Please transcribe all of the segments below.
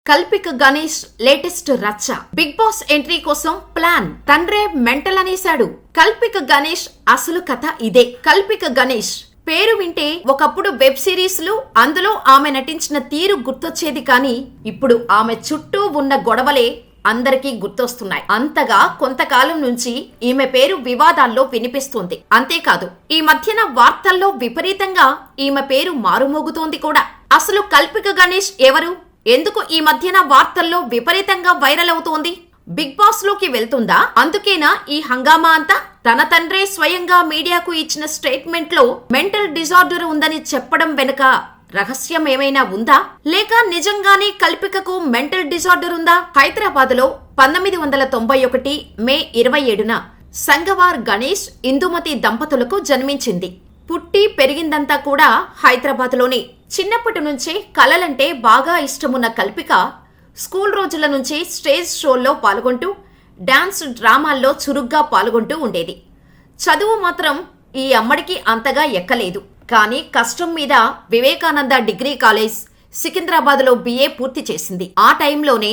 Kalpika Ganesh latest రచ్చ. Big boss entry కోసం plan. తండ్రే మెంటల్ అనేశాడు. కల్పిక గణేష్ అసలు కథ ఇదే. కల్పిక గణేష్ పేరు వింటే ఒకప్పుడు వెబ్ సిరీస్లు అందులో ఆమె నటించిన తీరు గుర్తొచ్చేది, కానీ ఇప్పుడు ఆమె చుట్టూ ఉన్న గొడవలే అందరికీ గుర్తొస్తున్నాయి. అంతగా కొంతకాలం నుంచి ఈమె పేరు వివాదాల్లో వినిపిస్తుంది. అంతేకాదు, ఈ మధ్యన వార్తల్లో విపరీతంగా ఈమె పేరు మారుమోగుతోంది కూడా. అసలు కల్పిక గణేష్ ఎవరు? ఎందుకు ఈ మధ్యన వార్తల్లో విపరీతంగా వైరల్ అవుతోంది? బిగ్ బాస్ లోకి వెళ్తుందా? అందుకేనా ఈ హంగామా అంతా? తన తండ్రే స్వయంగా మీడియాకు ఇచ్చిన స్టేట్మెంట్ లో మెంటల్ డిజార్డర్ ఉందని చెప్పడం వెనుక రహస్యం ఏమైనా ఉందా? లేక నిజంగానే కల్పికకు మెంటల్ డిజార్డర్ ఉందా? హైదరాబాద్ లో 1991 మే 27న సంగవార్ గణేష్ ఇందుమతి దంపతులకు జన్మించింది. పుట్టి పెరిగిందంతా కూడా హైదరాబాద్ లోనే. చిన్నప్పటి నుంచే కళలంటే బాగా ఇష్టమున్న కల్పిక స్కూల్ రోజుల నుంచి స్టేజ్ షోల్లో పాల్గొంటూ డాన్స్ డ్రామాల్లో చురుగ్గా పాల్గొంటూ ఉండేది. చదువు మాత్రం ఈ అమ్మడికి అంతగా ఎక్కలేదు. కానీ కష్టం మీద వివేకానంద డిగ్రీ కాలేజ్ సికింద్రాబాద్లో BA పూర్తి చేసింది. ఆ టైంలోనే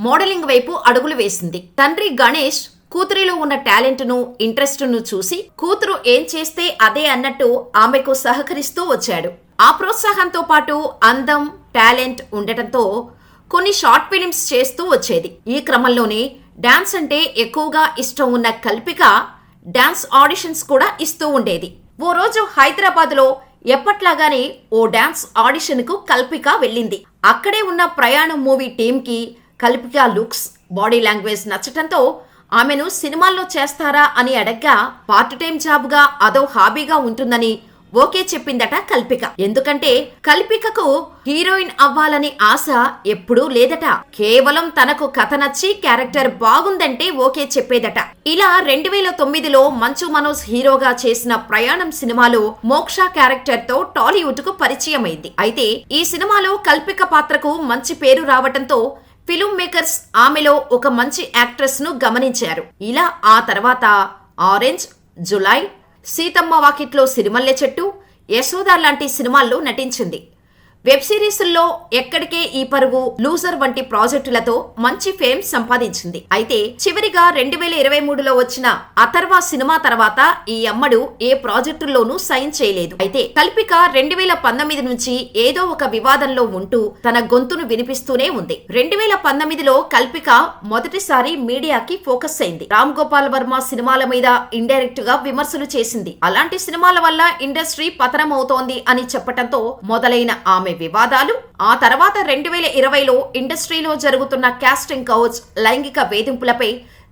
మోడలింగ్ వైపు అడుగులు వేసింది. తండ్రి గణేష్ కూతురిలో ఉన్న టాలెంట్ను, ఇంట్రెస్ట్ను చూసి కూతురు ఏం చేస్తే అదే అన్నట్టు ఆమెకు సహకరిస్తూ వచ్చాడు. ఆ ప్రోత్సాహంతో పాటు అందం, టాలెంట్ ఉండటంతో కొన్ని షార్ట్ ఫిలిమ్స్ చేస్తూ వచ్చేది. ఈ క్రమంలోనే డాన్స్ అంటే ఎక్కువగా ఇష్టం ఉన్న కల్పిక డాన్స్ ఆడిషన్స్ కూడా ఇస్తూ ఉండేది. ఓ రోజు హైదరాబాద్లో ఎప్పట్లాగానే ఓ డాన్స్ ఆడిషన్కు కల్పిక వెళ్ళింది. అక్కడే ఉన్న ప్రయాణం మూవీ టీంకి కల్పిక లుక్స్, బాడీ లాంగ్వేజ్ నచ్చటంతో ఆమెను సినిమాల్లో చేస్తారా అని అడగ్గా పార్ట్ టైం జాబ్గా అదో హాబీగా ఉంటుందని ఓకే చెప్పిందట కల్పిక. ఎందుకంటే కల్పికకు హీరోయిన్ అవ్వాలని ఆశ ఎప్పుడూ లేదట. కేవలం తనకు కథ నచ్చి క్యారెక్టర్ బాగుందంటే ఓకే చెప్పేదట. ఇలా 2009లో మంచు మనోజ్ హీరోగా చేసిన ప్రయాణం సినిమాలో మోక్ష క్యారెక్టర్ తో టాలీవుడ్ కు పరిచయమైంది. అయితే ఈ సినిమాలో కల్పిక పాత్రకు మంచి పేరు రావటంతో ఫిల్మ్ మేకర్స్ ఆమెలో ఒక మంచి యాక్ట్రెస్ ను గమనించారు. ఇలా ఆ తర్వాత ఆరెంజ్, జులై, సీతమ్మ వాకిట్లో సిరిమల్లె చెట్టు, యశోద లాంటి సినిమాల్లో నటించింది. వెబ్ సిరీస్ల్లో ఎక్కడికే ఈ పరుగు, లూజర్ వంటి ప్రాజెక్టులతో మంచి ఫేమ్ సంపాదించింది. అయితే చివరిగా 2023లో వచ్చిన అథర్వ సినిమా తర్వాత ఈ అమ్మడు ఏ ప్రాజెక్టుల్లోనూ సైన్ చేయలేదు. అయితే కల్పిక 2019 నుంచి ఏదో ఒక వివాదంలో ఉంటూ తన గొంతును వినిపిస్తూనే ఉంది. 2019లో కల్పిక మొదటిసారి మీడియాకి ఫోకస్ అయింది. రామ్ గోపాల్ వర్మ సినిమాల మీద ఇండైరెక్ట్ గా విమర్శలు చేసింది. అలాంటి సినిమాల వల్ల ఇండస్ట్రీ పతనం అవుతోంది అని చెప్పటంతో మొదలైన ఆమె వివాదాలు ఆ తర్వాత 2020లో ఇండస్ట్రీలో జరుగుతున్న కాస్టింగ్ కౌచ్, లైంగిక వేధింపులపై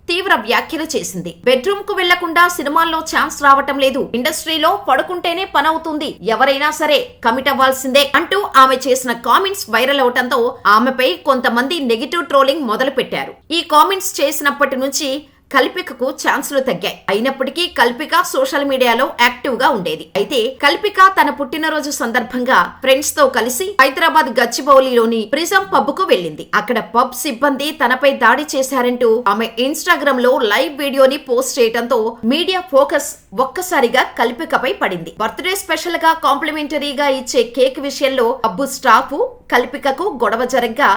తీవ్ర వ్యాఖ్యలు చేసింది. బెడ్రూమ్ కు వెళ్లకుండా సినిమాల్లో ఛాన్స్ రావటం లేదు, ఇండస్ట్రీలో పడుకుంటేనే పనవుతుంది, ఎవరైనా సరే కమిట్ అవ్వాల్సిందే అంటూ ఆమె చేసిన కామెంట్స్ వైరల్ అవటంతో ఆమెపై కొంతమంది నెగిటివ్ ట్రోలింగ్ మొదలు పెట్టారు. ఈ కామెంట్స్ చేసినప్పటి నుంచి కల్పికకు ఛాన్సులు తగ్గాయి. అయినప్పటికీ కల్పిక సోషల్ మీడియాలో యాక్టివ్ గా ఉండేది. అయితే కల్పిక తన పుట్టినరోజు సందర్భంగా ఫ్రెండ్స్ తో కలిసి హైదరాబాద్ గచ్చిబౌలిలోని ప్రిజం పబ్ కు వెళ్ళింది. అక్కడ పబ్ సిబ్బంది తనపై దాడి చేశారంటూ ఆమె ఇన్స్టాగ్రామ్ లో లైవ్ వీడియోని పోస్ట్ చేయడంతో మీడియా ఫోకస్ ఒక్కసారిగా కల్పికపై పడింది. బర్త్డే స్పెషల్ గా కాంప్లిమెంటరీగా ఇచ్చే కేక్ విషయంలో పబ్ స్టాఫ్ కల్పికకు గొడవ జరగ్గా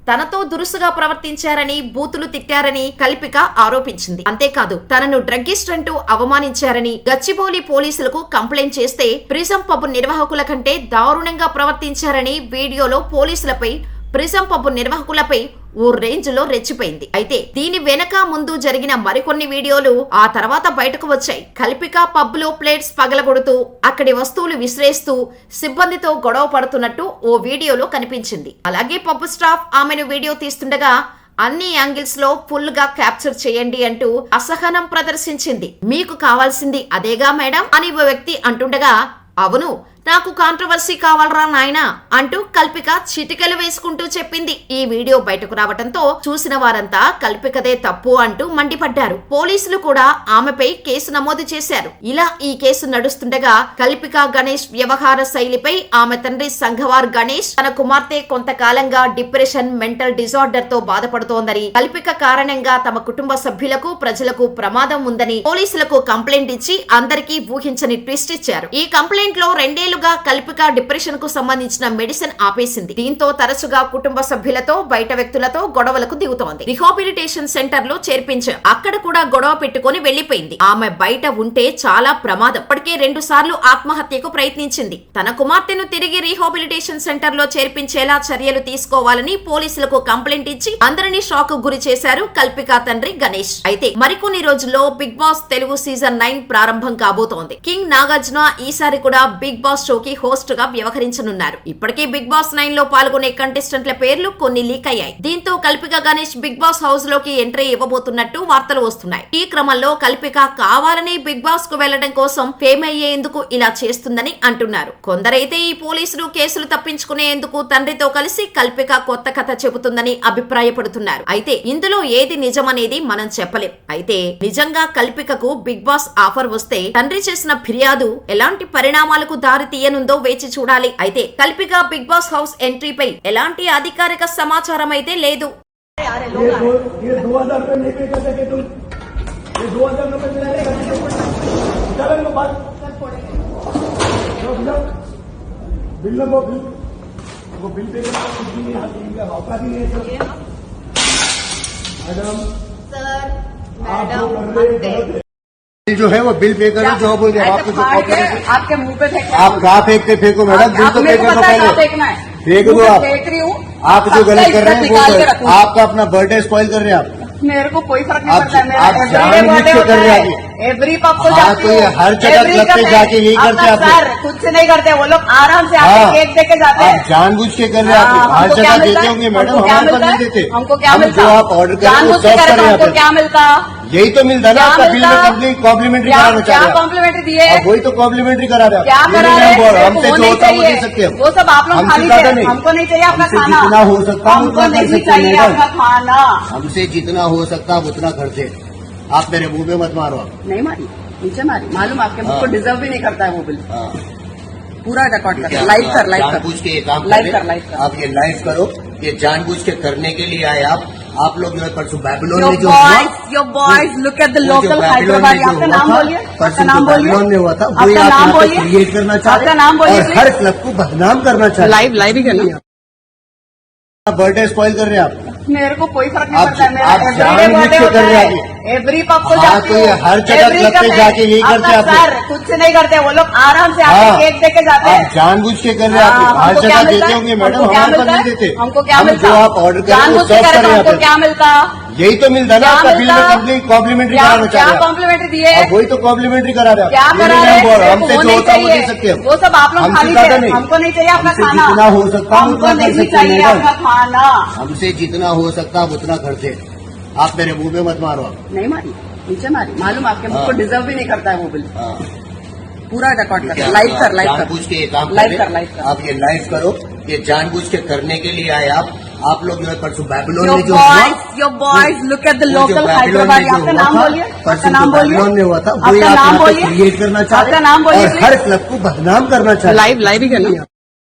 తనతో దురుసుగా ప్రవర్తించారని, బూతులు తిట్టారని కల్పిక ఆరోపించింది. అంతేకాదు తనను డ్రగ్గిస్ట్ అంటూ అవమానించారని గచ్చిబౌలి పోలీసులకు కంప్లైంట్ చేస్తే ప్రిజం పబ్ నిర్వాహకుల కంటే దారుణంగా ప్రవర్తించారని వీడియోలో పోలీసులపై, ప్రిజం పబ్ నిర్వాహకులపై ఓ రేంజ్ లో రెచ్చిపోయింది. అయితే దీని వెనక ముందు జరిగిన మరికొన్ని వీడియోలు ఆ తర్వాత బయటకు వచ్చాయి. కల్పిక పబ్ లో ప్లేట్స్ పగలగొడుతూ, అక్కడి వస్తువులు విసిరేస్తూ సిబ్బందితో గొడవ పడుతున్నట్టు ఓ వీడియోలో కనిపించింది. అలాగే పబ్ స్టాఫ్ ఆమెను వీడియో తీస్తుండగా అన్ని యాంగిల్స్ లో ఫుల్ గా క్యాప్చర్ చేయండి అంటూ అసహనం ప్రదర్శించింది. మీకు కావాల్సింది అదేగా మేడం అని ఓ వ్యక్తి అంటుండగా, అవును నాకు కాంట్రవర్సీ కావాలరా నాయనా అంటూ కల్పిక చిటికెలు వేసుకుంటూ చెప్పింది. ఈ వీడియో బయటకు రావడంతో చూసిన వారంతా కల్పికదే తప్పు అంటూ మండిపడ్డారు. పోలీసులు కూడా ఆమెపై కేసు నమోదు చేశారు. ఇలా ఈ కేసు నడుస్తుండగా కల్పిక గణేష్ వ్యవహార శైలిపై ఆమె తండ్రి సంఘవార్ గణేష్ తన కుమార్తె కొంతకాలంగా డిప్రెషన్, మెంటల్ డిజార్డర్ తో బాధపడుతోందని, కల్పిక కారణంగా తమ కుటుంబ సభ్యులకు, ప్రజలకు ప్రమాదం ఉందని పోలీసులకు కంప్లైంట్ ఇచ్చి అందరికీ ఊహించని ట్విస్ట్ ఇచ్చారు. ఈ కంప్లైంట్ లో 2 నెలలుగా కల్పిక డిప్రెషన్ కు సంబంధించిన మెడిసిన్ ఆపేసింది. దీంతో తరచుగా కుటుంబ సభ్యులతో బయట వ్యక్తులతో గొడవలకు దిగుతోంది. రిహాబిలిటేషన్ సెంటర్ లో చేర్పించారు. అక్కడ కూడా గొడవ పెట్టుకుని వెళ్లిపోయింది. ఆమె బయట ఉంటే చాలా ప్రమాదం. ఇప్పటికే 2 సార్లు ఆత్మహత్యకు ప్రయత్నించింది. తన కుమార్తెను తిరిగి రీహాబిలిటేషన్ సెంటర్ లో చేర్పించేలా చర్యలు తీసుకోవాలని పోలీసులకు కంప్లైంట్ ఇచ్చి అందరినీ షాక్ కు గురి చేశారు కల్పిక తండ్రి గణేష్. అయితే మరికొన్ని రోజుల్లో బిగ్ బాస్ తెలుగు సీజన్ 9 ప్రారంభం కాబోతోంది. కింగ్ నాగార్జున ఈసారి కూడా బిగ్ బాస్ షోకి హోస్ట్ గా వ్యవహరించనున్నారు. ఇప్పటికే బిగ్ బాస్ 9 లో పాల్గొనే కంటెస్టెంట్ల పేర్లు కొన్ని లీక్ అయ్యాయి. దీంతో Kalpika Ganesh Bigg Boss house లోకి ఎంట్రీ ఇవ్వబోతున్నట్టు వార్తలు వస్తున్నాయి. ఈ క్రమంలో కల్పిక కావాలని బిగ్ బాస్ కు వెళ్లడం కోసం ఫేమ్ అయ్యేందుకు ఇలా చేస్తుందని అంటున్నారు. కొందరైతే ఈ పోలీసులు కేసులు తప్పించుకునేందుకు తండ్రితో కలిసి కల్పిక కొత్త కథ చెబుతుందని అభిప్రాయపడుతున్నారు. అయితే ఇందులో ఏది నిజమనేది మనం చెప్పలేం. అయితే నిజంగా కల్పికకు బిగ్ బాస్ ఆఫర్ వస్తే తండ్రి చేసిన ఫిర్యాదు ఎలాంటి పరిణామాలకు దారి తీయనుందో వేచి చూడాలి. అయితే కల్పిక బిగ్ బాస్ హౌస్ ఎంట్రీపై ఎలాంటి అధికారిక సమాచారం అయితే లేదు. जो है वो बिल पे करो, जो बोल रहे आपको जो आपके मुंह पे फेंक आप कहाँ फेंकते फेंको मैडम, बिल तो फेंको पहले फेंक दो। आप फेंक रही हूँ। आप जो गलत कर रहे हैं वो आपका अपना बर्थडे स्पॉइल कर रहे हैं आप। मेरे को कोई फर्क नहीं पड़ता है। आप जानबूझ के कर रहे हैं एवरी पब को हाँ, तो ये हर जगह क्लब पे जाके यही करते हैं आप लोग। कुछ नहीं करते वो लोग, आराम से आके केक दे के जाते हैं। आप जानबूझ के कर रहे हैं, आप हर जगह देते होंगे मैडम, हमारे पास नहीं देते। हमको क्या मिलता? जो आप ऑर्डर करें वो सर्व करें यहाँ पे, क्या मिलता? यही तो मिलता ना आपका बिल में कॉम्प्लीमेंट्री कराना चाह रहे हैं। कॉम्प्लीमेंट्री दिए वही तो कॉम्प्लीमेंट्री करा रहे हैं। क्या करा रहे हैं? हमसे जो होता है वो दे सकते हैं, वो सब आप लोग खा लीजिए। हमको नहीं चाहिए आपका खाना, जितना हो सकता है हमको नहीं चाहिए आपका खाना। हमसे जितना हो सकता है उतना खर्चे। आप मेरे मुंह पे मत मारो। आप नहीं मारी, नीचे मारी, मालूम आपके मुझ को डिजर्व भी नहीं करता है वो बिल। पूरा रिकॉर्ड कर, लाइव कर, लाइव कर, जानबूझ के ये काम लाइव कर, लाइव कर। आप ये लाइव करो, ये जानबूझ के करने के लिए आए आप लोग जो है परसों बैबलोन में जो your boys look at the local Hyderabad. आपका नाम बोलिए, आपका नाम बोलिए, बैबलोन में हुआ था, वही आपका नाम आप बोलिए, क्रिएट करना चाह रहे आपका नाम बोलिए, और हर क्लब को बदनाम करना चाह रहे। लाइव ही करना। बर्थडे स्पॉइल कर रहे हैं आप। मेरे को कोई फर्क नहीं आप पड़ता है। मेरा जानबूझ के कर रहे हैं। एवरी पब को हाँ, जाती तो हूँ, ये हर जगह क्लब पे जाके यही करते हैं आप लोग। कुछ नहीं करते वो लोग, आराम से आके केक दे के जाते हैं। आप जानबूझ के कर रहे हैं, आप हर जगह देते होंगे मैडम, हमारे पास नहीं देते। हमको क्या मिलता? जो आप ऑर्डर करें वो जानबूझ के सर्व करें, करें यहाँ हमको पे, क्या मिलता? यही तो मिलता ना आपका बिल में कॉम्प्लीमेंट्री कराना चाह क्या रहे हैं। कॉम्प्लीमेंट्री दिए? वही तो कॉम्प्लीमेंट्री करा रहे हैं। क्या करा रहे हैं? हमसे जो होता है वो दे सकते हैं, वो सब आप लोग खा लीजिए। हमको नहीं चाहिए आपका खाना, जितना हो सकता है हमको उतना कर नहीं सकते चाहिए हैं आपका खाना। हमसे जितना हो सकता है उतना खर्चे। आप मेरे मुंह पे मत मारो। आप नहीं मारी, नीचे मारी, मालूम आपके मुझ को डिजर्व भी नहीं करता है वो बिल। पूरा रिकॉर्ड कर, लाइव कर, लाइव कर, जानबूझ के ये काम लाइव कर, लाइव कर। आप ये लाइव करो, ये जानबूझ के करने के लिए आए आप लोग जो है परसों बैबलोन में जो your boys look at the local Hyderabad. आपका नाम बोलिए, आपका नाम बोलिए, बैबलोन में हुआ था, वही आपका आप नाम यहाँ पे बोलिए, क्रिएट करना चाह रहे आपका नाम बोलिए और हर क्लब को बदनाम करना चाह रहे। लाइव ही करना।